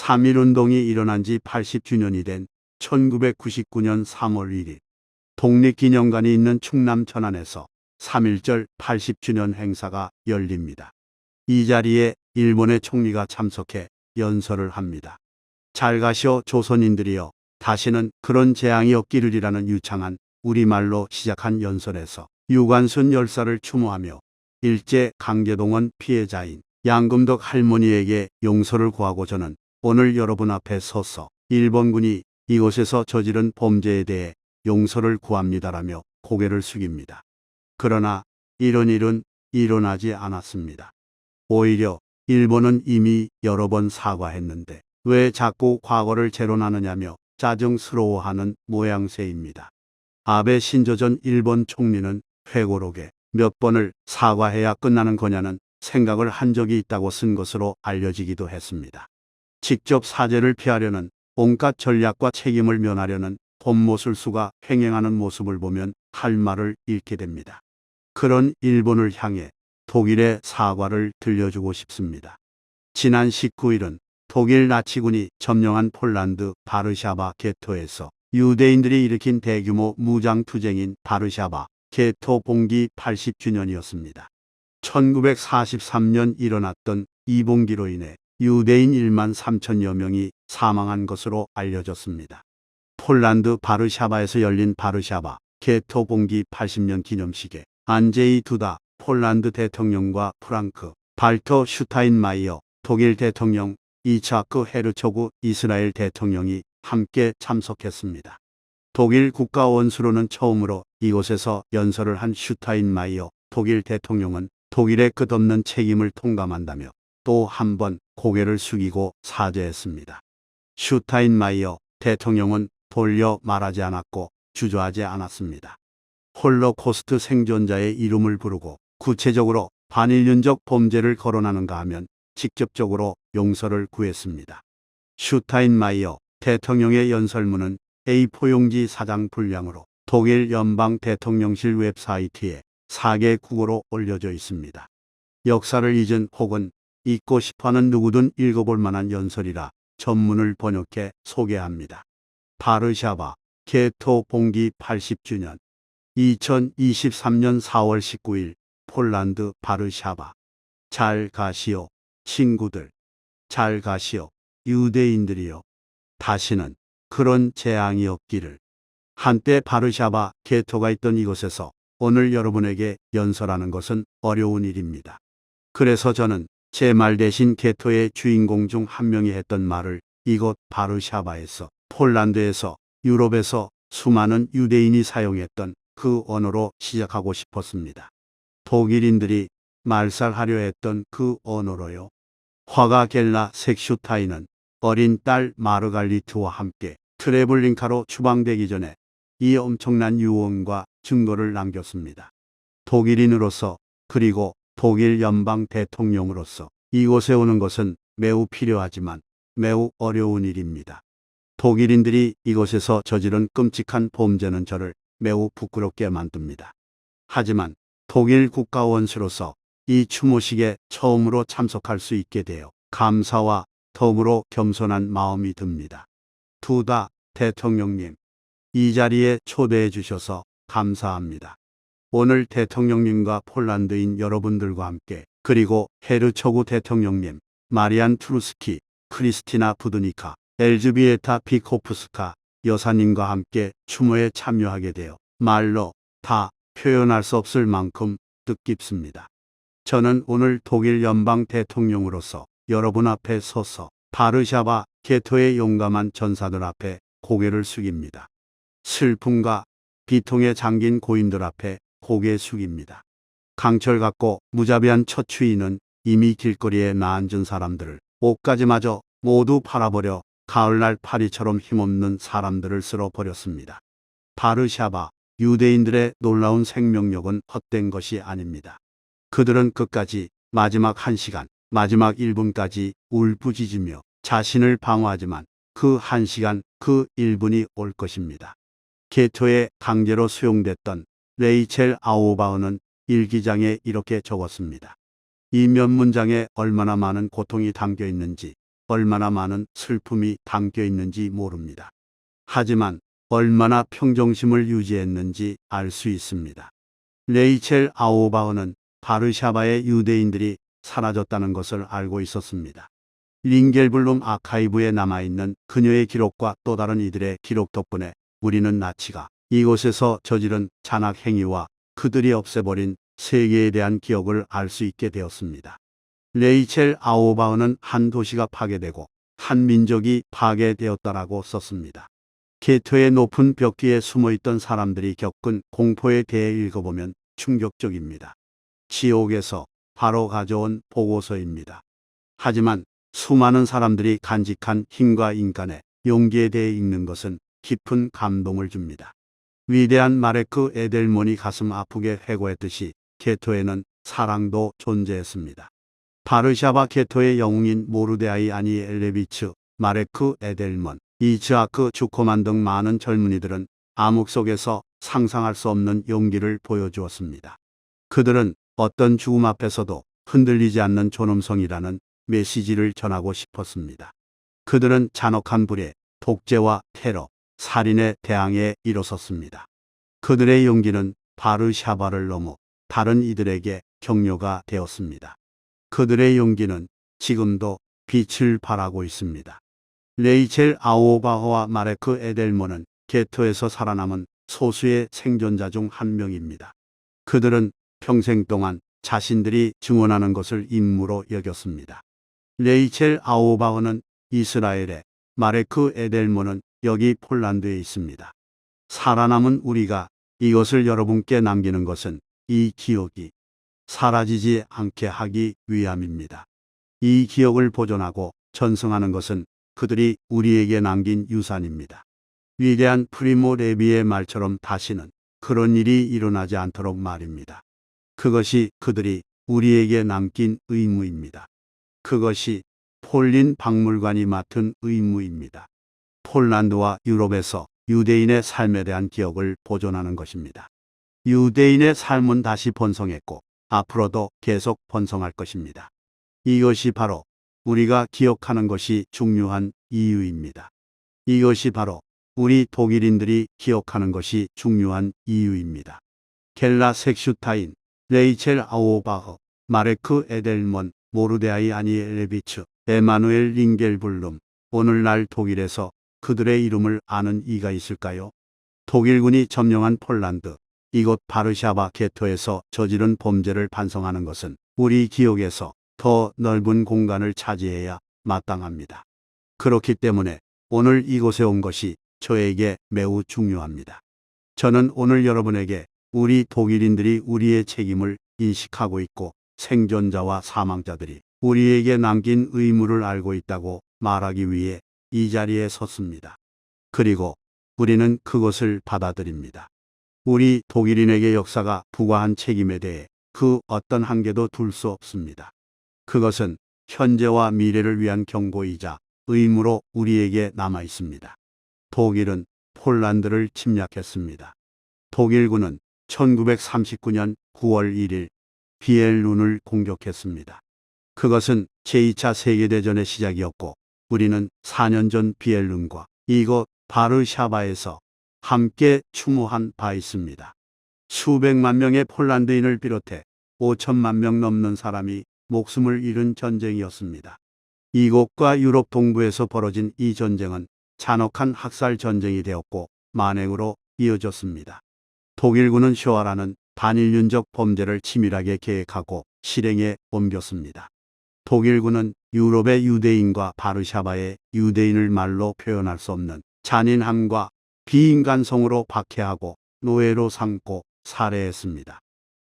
3.1운동이 일어난 지 80주년이 된 1999년 3월 1일 독립기념관이 있는 충남 천안에서 3.1절 80주년 행사가 열립니다. 이 자리에 일본의 총리가 참석해 연설을 합니다. 잘 가시오 조선인들이여, 다시는 그런 재앙이 없기를이라는 유창한 우리말로 시작한 연설에서 유관순 열사를 추모하며 일제 강제동원 피해자인 양금덕 할머니에게 용서를 구하고 저는 오늘 여러분 앞에 서서 일본군이 이곳에서 저지른 범죄에 대해 용서를 구합니다라며 고개를 숙입니다. 그러나 이런 일은 일어나지 않았습니다. 오히려 일본은 이미 여러 번 사과했는데 왜 자꾸 과거를 재론하느냐며 짜증스러워하는 모양새입니다. 아베 신조 전 일본 총리는 회고록에 몇 번을 사과해야 끝나는 거냐는 생각을 한 적이 있다고 쓴 것으로 알려지기도 했습니다. 직접 사죄를 피하려는 온갖 전략과 책임을 면하려는 곤모술수가 횡행하는 모습을 보면 할 말을 잃게 됩니다. 그런 일본을 향해 독일의 사과를 들려주고 싶습니다. 지난 19일은 독일 나치군이 점령한 폴란드 바르샤바 게토에서 유대인들이 일으킨 대규모 무장투쟁인 바르샤바 게토 봉기 80주년이었습니다. 1943년 일어났던 이 봉기로 인해 유대인 1만 3천여 명이 사망한 것으로 알려졌습니다. 폴란드 바르샤바에서 열린 바르샤바 게토 봉기 80년 기념식에 안제이 두다 폴란드 대통령과 프랑크 발터 슈타인마이어 독일 대통령, 이차크 헤르초그 이스라엘 대통령이 함께 참석했습니다. 독일 국가 원수로는 처음으로 이곳에서 연설을 한 슈타인마이어 독일 대통령은 독일의 끝없는 책임을 통감한다며 또 한 번 고개를 숙이고 사죄했습니다. 슈타인마이어 대통령은 돌려 말하지 않았고 주저하지 않았습니다. 홀로코스트 생존자의 이름을 부르고 구체적으로 반인륜적 범죄를 거론하는가 하면 직접적으로 용서를 구했습니다. 슈타인마이어 대통령의 연설문은 A4 용지 사장 분량으로 독일 연방 대통령실 웹사이트에 4개 국어로 올려져 있습니다. 역사를 잊은 혹은 잊고 싶어하는 누구든 읽어볼 만한 연설이라 전문을 번역해 소개합니다. 바르샤바 게토 봉기 80주년 2023년 4월 19일 폴란드 바르샤바. 잘 가시오 친구들, 잘 가시오 유대인들이여, 다시는 그런 재앙이 없기를. 한때 바르샤바 게토가 있던 이곳에서 오늘 여러분에게 연설하는 것은 어려운 일입니다. 그래서 저는 제 말 대신 게토의 주인공 중 한 명이 했던 말을 이곳 바르샤바에서, 폴란드에서, 유럽에서 수많은 유대인이 사용했던 그 언어로 시작하고 싶었습니다. 독일인들이 말살하려 했던 그 언어로요. 화가 겔라 섹슈타인은 어린 딸 마르갈리트와 함께 트레블링카로 추방되기 전에 이 엄청난 유언과 증거를 남겼습니다. 독일인으로서 그리고 독일 연방 대통령으로서 이곳에 오는 것은 매우 필요하지만 매우 어려운 일입니다. 독일인들이 이곳에서 저지른 끔찍한 범죄는 저를 매우 부끄럽게 만듭니다. 하지만 독일 국가 원수로서 이 추모식에 처음으로 참석할 수 있게 되어 감사와 더불어 겸손한 마음이 듭니다. 두다 대통령님, 이 자리에 초대해 주셔서 감사합니다. 오늘 대통령님과 폴란드인 여러분들과 함께, 그리고 헤르초그 대통령님, 마리안 트루스키, 크리스티나 부드니카, 엘즈비에타 비코프스카 여사님과 함께 추모에 참여하게 되어 말로 다 표현할 수 없을 만큼 뜻깊습니다. 저는 오늘 독일 연방 대통령으로서 여러분 앞에 서서 바르샤바 게토의 용감한 전사들 앞에 고개를 숙입니다. 슬픔과 비통에 잠긴 고인들 앞에 고개 숙입니다. 강철 같고 무자비한 처추인은 이미 길거리에 나앉은 사람들을, 옷가지마저 모두 팔아버려 가을날 파리처럼 힘없는 사람들을 쓸어버렸습니다. 바르샤바 유대인들의 놀라운 생명력은 헛된 것이 아닙니다. 그들은 끝까지 마지막 1시간, 마지막 1분까지 울부짖으며 자신을 방어하지만 그 1시간, 그 1분이 올 것입니다. 게토에 강제로 수용됐던 레이첼 아우바흐는 일기장에 이렇게 적었습니다. 이 몇 문장에 얼마나 많은 고통이 담겨 있는지 얼마나 많은 슬픔이 담겨 있는지 모릅니다. 하지만 얼마나 평정심을 유지했는지 알 수 있습니다. 레이첼 아우바흐는 바르샤바의 유대인들이 사라졌다는 것을 알고 있었습니다. 링겔블룸 아카이브에 남아있는 그녀의 기록과 또 다른 이들의 기록 덕분에 우리는 나치가 이곳에서 저지른 잔악 행위와 그들이 없애버린 세계에 대한 기억을 알 수 있게 되었습니다. 레이첼 아우바흐는 한 도시가 파괴되고 한 민족이 파괴되었다라고 썼습니다. 게토의 높은 벽 뒤에 숨어있던 사람들이 겪은 공포에 대해 읽어보면 충격적입니다. 지옥에서 바로 가져온 보고서입니다. 하지만 수많은 사람들이 간직한 힘과 인간의 용기에 대해 읽는 것은 깊은 감동을 줍니다. 위대한 마레크 에델몬이 가슴 아프게 회고했듯이 게토에는 사랑도 존재했습니다. 바르샤바 게토의 영웅인 모르데아이 아니엘레비츠, 마레크 에델몬, 이츠아크 주코만 등 많은 젊은이들은 암흑 속에서 상상할 수 없는 용기를 보여주었습니다. 그들은 어떤 죽음 앞에서도 흔들리지 않는 존엄성이라는 메시지를 전하고 싶었습니다. 그들은 잔혹한 불의, 독재와 테러, 살인에 대항해 일어섰습니다. 그들의 용기는 바르샤바를 넘어 다른 이들에게 격려가 되었습니다. 그들의 용기는 지금도 빛을 발하고 있습니다. 레이첼 아우바흐와 마레크 에델몬은 게토에서 살아남은 소수의 생존자 중 한 명입니다. 그들은 평생 동안 자신들이 증언하는 것을 임무로 여겼습니다. 레이첼 아우바흐는 이스라엘에, 마레크 에델몬은 여기 폴란드에 있습니다. 살아남은 우리가 이것을 여러분께 남기는 것은 이 기억이 사라지지 않게 하기 위함입니다. 이 기억을 보존하고 전승하는 것은 그들이 우리에게 남긴 유산입니다. 위대한 프리모 레비의 말처럼 다시는 그런 일이 일어나지 않도록 말입니다. 그것이 그들이 우리에게 남긴 의무입니다. 그것이 폴린 박물관이 맡은 의무입니다. 폴란드와 유럽에서 유대인의 삶에 대한 기억을 보존하는 것입니다. 유대인의 삶은 다시 번성했고 앞으로도 계속 번성할 것입니다. 이것이 바로 우리가 기억하는 것이 중요한 이유입니다. 이것이 바로 우리 독일인들이 기억하는 것이 중요한 이유입니다. 겔라 섹슈타인, 레이첼 아우바흐, 마레크 에델몬, 모르데아이 아니엘레비츠, 에마누엘 링겔블룸. 오늘날 독일에서 그들의 이름을 아는 이가 있을까요? 독일군이 점령한 폴란드, 이곳 바르샤바 게토에서 저지른 범죄를 반성하는 것은 우리 기억에서 더 넓은 공간을 차지해야 마땅합니다. 그렇기 때문에 오늘 이곳에 온 것이 저에게 매우 중요합니다. 저는 오늘 여러분에게 우리 독일인들이 우리의 책임을 인식하고 있고 생존자와 사망자들이 우리에게 남긴 의무를 알고 있다고 말하기 위해 이 자리에 섰습니다. 그리고 우리는 그것을 받아들입니다. 우리 독일인에게 역사가 부과한 책임에 대해 그 어떤 한계도 둘 수 없습니다. 그것은 현재와 미래를 위한 경고이자 의무로 우리에게 남아 있습니다. 독일은 폴란드를 침략했습니다. 독일군은 1939년 9월 1일 비엘룬을 공격했습니다. 그것은 제2차 세계대전의 시작이었고 우리는 4년 전 비엘룬과 이곳 바르샤바에서 함께 추모한 바 있습니다. 수백만 명의 폴란드인을 비롯해 5천만 명 넘는 사람이 목숨을 잃은 전쟁이었습니다. 이곳과 유럽 동부에서 벌어진 이 전쟁은 잔혹한 학살 전쟁이 되었고 만행으로 이어졌습니다. 독일군은 쇼아라는 반인륜적 범죄를 치밀하게 계획하고 실행에 옮겼습니다. 독일군은 유럽의 유대인과 바르샤바의 유대인을 말로 표현할 수 없는 잔인함과 비인간성으로 박해하고 노예로 삼고 살해했습니다.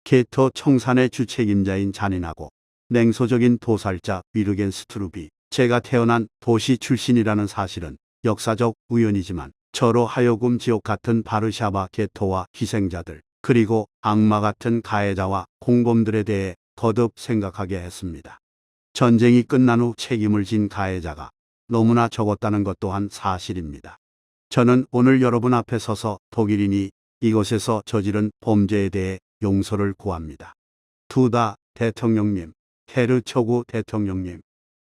게토 청산의 주책임자인 잔인하고 냉소적인 도살자 위르겐 스트룹이 제가 태어난 도시 출신이라는 사실은 역사적 우연이지만 저로 하여금 지옥 같은 바르샤바 게토와 희생자들 그리고 악마 같은 가해자와 공범들에 대해 거듭 생각하게 했습니다. 전쟁이 끝난 후 책임을 진 가해자가 너무나 적었다는 것 또한 사실입니다. 저는 오늘 여러분 앞에 서서 독일인이 이곳에서 저지른 범죄에 대해 용서를 구합니다. 두다 대통령님, 헤르초구 대통령님,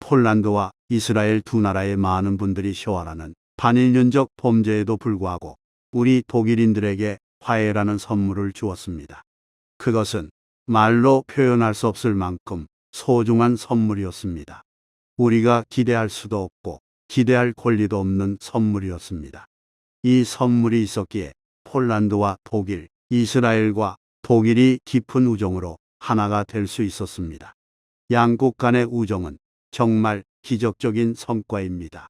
폴란드와 이스라엘 두 나라의 많은 분들이 shoah라는 반인륜적 범죄에도 불구하고 우리 독일인들에게 화해라는 선물을 주었습니다. 그것은 말로 표현할 수 없을 만큼 소중한 선물이었습니다. 우리가 기대할 수도 없고 기대할 권리도 없는 선물이었습니다. 이 선물이 있었기에 폴란드와 독일, 이스라엘과 독일이 깊은 우정으로 하나가 될 수 있었습니다. 양국 간의 우정은 정말 기적적인 성과입니다.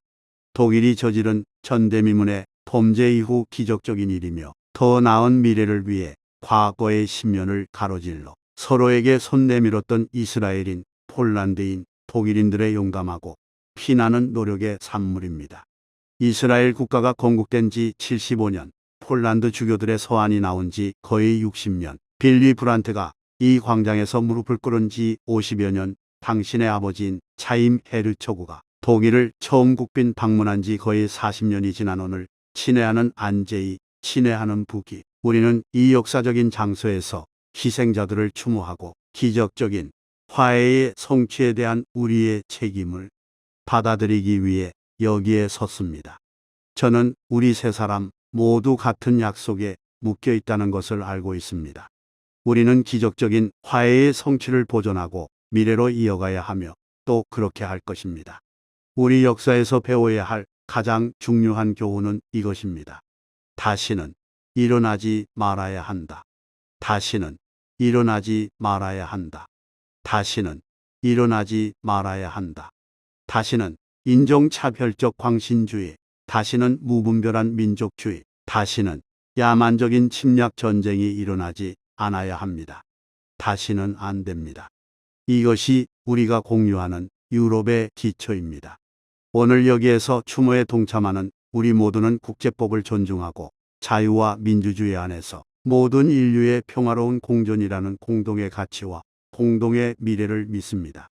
독일이 저지른 전대미문의 범죄 이후 기적적인 일이며 더 나은 미래를 위해 과거의 신면을 가로질러 서로에게 손 내밀었던 이스라엘인, 폴란드인, 독일인들의 용감하고 피나는 노력의 산물입니다. 이스라엘 국가가 건국된 지 75년, 폴란드 주교들의 서한이 나온 지 거의 60년, 빌리 브란트가 이 광장에서 무릎을 꿇은 지 50여 년, 당신의 아버지인 차임 헤르초그가 독일을 처음 국빈 방문한 지 거의 40년이 지난 오늘 친애하는 안제이, 친애하는 북이, 우리는 이 역사적인 장소에서 희생자들을 추모하고 기적적인 화해의 성취에 대한 우리의 책임을 받아들이기 위해 여기에 섰습니다. 저는 우리 세 사람 모두 같은 약속에 묶여 있다는 것을 알고 있습니다. 우리는 기적적인 화해의 성취를 보존하고 미래로 이어가야 하며 또 그렇게 할 것입니다. 우리 역사에서 배워야 할 가장 중요한 교훈은 이것입니다. 다시는 일어나지 말아야 한다. 다시는 일어나지 말아야 한다. 다시는 일어나지 말아야 한다. 다시는 인종차별적 광신주의, 다시는 무분별한 민족주의, 다시는 야만적인 침략 전쟁이 일어나지 않아야 합니다. 다시는 안 됩니다. 이것이 우리가 공유하는 유럽의 기초입니다. 오늘 여기에서 추모에 동참하는 우리 모두는 국제법을 존중하고 자유와 민주주의 안에서 모든 인류의 평화로운 공존이라는 공동의 가치와 공동의 미래를 믿습니다.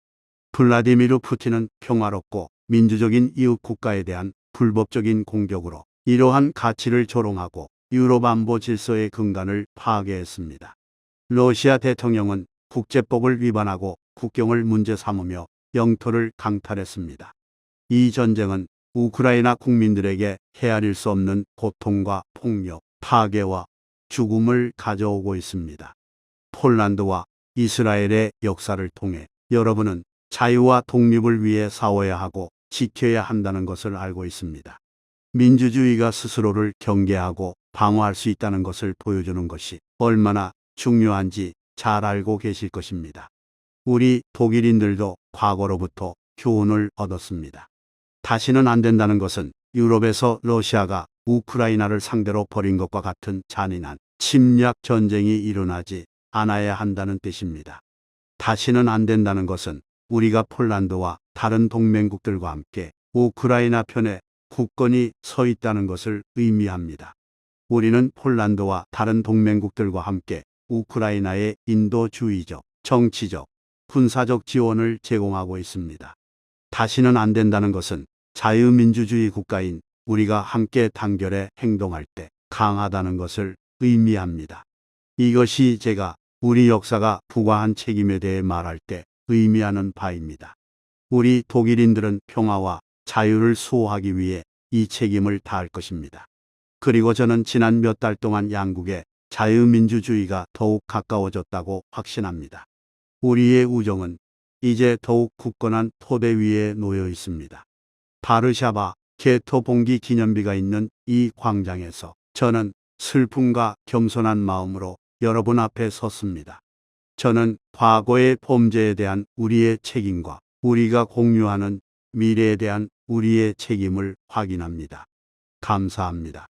블라디미르 푸틴은 평화롭고 민주적인 이웃 국가에 대한 불법적인 공격으로 이러한 가치를 조롱하고 유럽 안보 질서의 근간을 파괴했습니다. 러시아 대통령은 국제법을 위반하고 국경을 문제 삼으며 영토를 강탈했습니다. 이 전쟁은 우크라이나 국민들에게 헤아릴 수 없는 고통과 폭력, 파괴와 죽음을 가져오고 있습니다. 폴란드와 이스라엘의 역사를 통해 여러분은 자유와 독립을 위해 싸워야 하고 지켜야 한다는 것을 알고 있습니다. 민주주의가 스스로를 경계하고 방어할 수 있다는 것을 보여주는 것이 얼마나 중요한지 잘 알고 계실 것입니다. 우리 독일인들도 과거로부터 교훈을 얻었습니다. 다시는 안 된다는 것은 유럽에서 러시아가 우크라이나를 상대로 벌인 것과 같은 잔인한 침략 전쟁이 일어나지 않아야 한다는 뜻입니다. 다시는 안 된다는 것은 우리가 폴란드와 다른 동맹국들과 함께 우크라이나 편에 굳건히 서 있다는 것을 의미합니다. 우리는 폴란드와 다른 동맹국들과 함께 우크라이나에 인도주의적, 정치적, 군사적 지원을 제공하고 있습니다. 다시는 안 된다는 것은 자유민주주의 국가인 우리가 함께 단결해 행동할 때 강하다는 것을 의미합니다. 이것이 제가 우리 역사가 부과한 책임에 대해 말할 때 의미하는 바입니다. 우리 독일인들은 평화와 자유를 수호하기 위해 이 책임을 다할 것입니다. 그리고 저는 지난 몇 달 동안 양국의 자유민주주의가 더욱 가까워졌다고 확신합니다. 우리의 우정은 이제 더욱 굳건한 토대 위에 놓여 있습니다. 바르샤바 게토 봉기 기념비가 있는 이 광장에서 저는 슬픔과 겸손한 마음으로 여러분 앞에 섰습니다. 저는 과거의 범죄에 대한 우리의 책임과 우리가 공유하는 미래에 대한 우리의 책임을 확인합니다. 감사합니다.